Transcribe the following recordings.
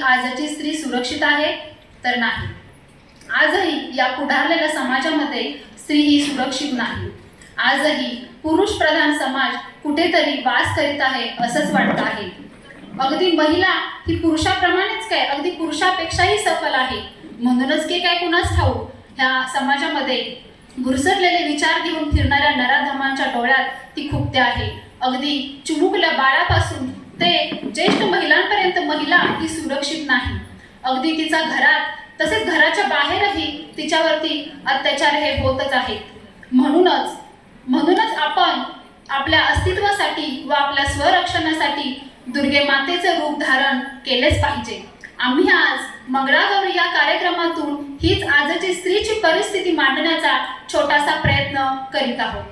आजची स्त्री सुरक्षित आहे तर नाही. आजही या पुढारलेल्या समाजामध्ये स्त्री ही सुरक्षित नाही. आजही पुरुष प्रधान समाज कुठेतरी वास करीत आहे असंच वाटत आहे. अगदी महिला ही पुरुषाप्रमाणेच काय, अगदी पुरुषापेक्षाही सफल आहे. म्हणूनच की काय कुणास ठाऊक ह्या समाजामध्ये घुरसटलेले विचार घेऊन फिरणाऱ्या नराधमांच्या डोळ्यात ती खुपते आहे. अगदी चिमुकल्या बाळापासून ते ज्येष्ठ महिलांपर्यंत महिला ही सुरक्षित नाही. अगदी तिचा घरात तसेच घराच्या बाहेरही तिच्यावरती अत्याचार हे होतच आहेत. म्हणूनच आपण आपल्या अस्तित्वासाठी व आपल्या स्वरक्षणासाठी दुर्गे मातेचे रूप धारण केलेच पाहिजे. आम्ही आज मंगळागौरी या कार्यक्रमातून हीच आजची स्त्रीची परिस्थिती मांडण्याचा छोटासा प्रयत्न करीत आहोत.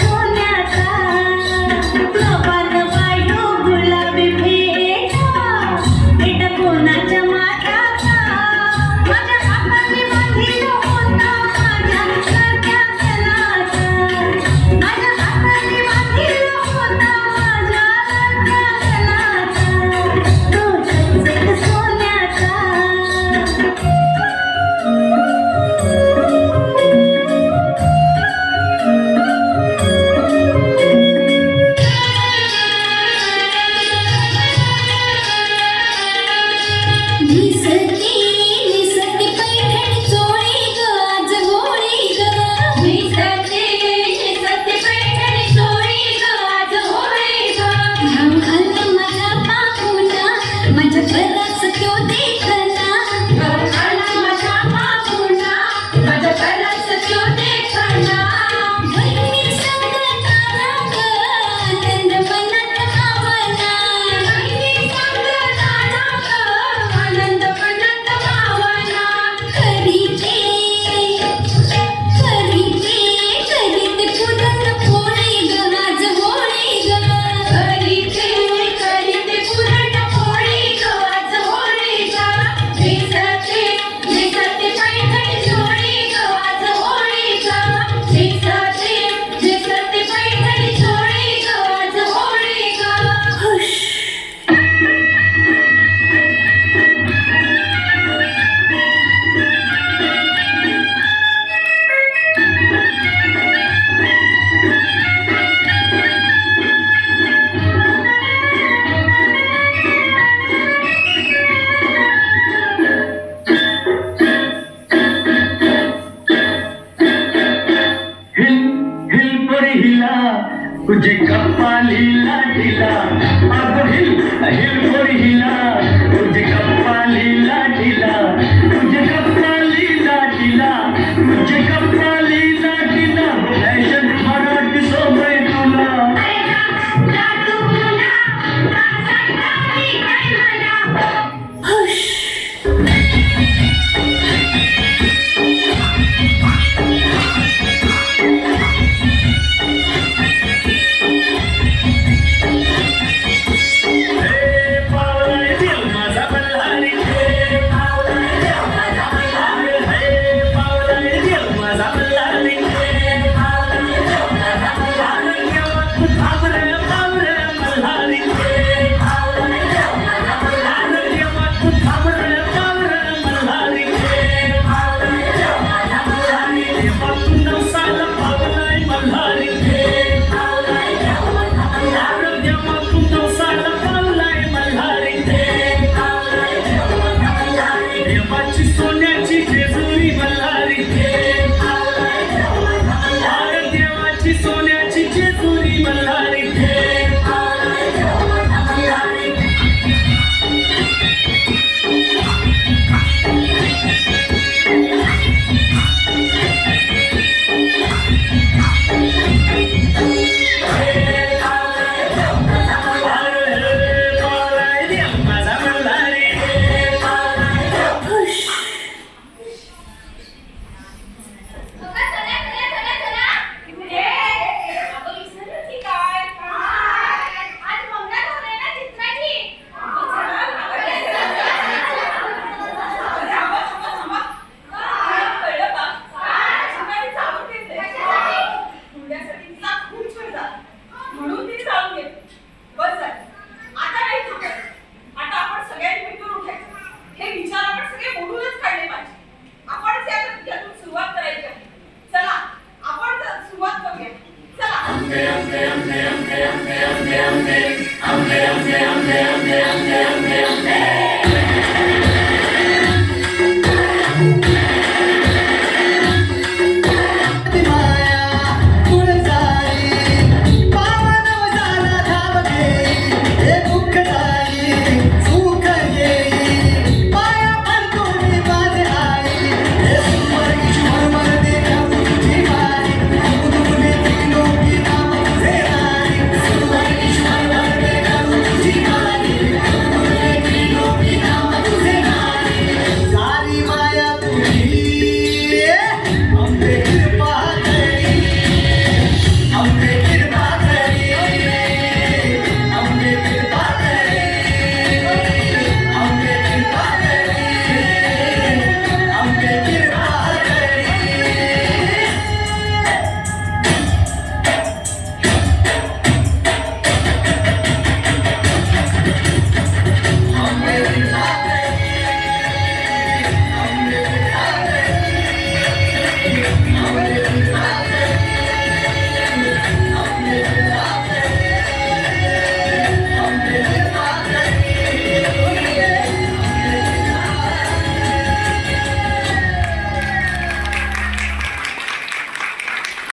सोन्या हिला तुझे कपालीला ढिला अगं हिल हिल गोरी हिला तुझे कपालीला ढिला तुझे कपालीला ढिला तुझे कपालीला ढिला फॅशन मराठी सोबय तुला सोन्याची जेजुरी मल्हारी Am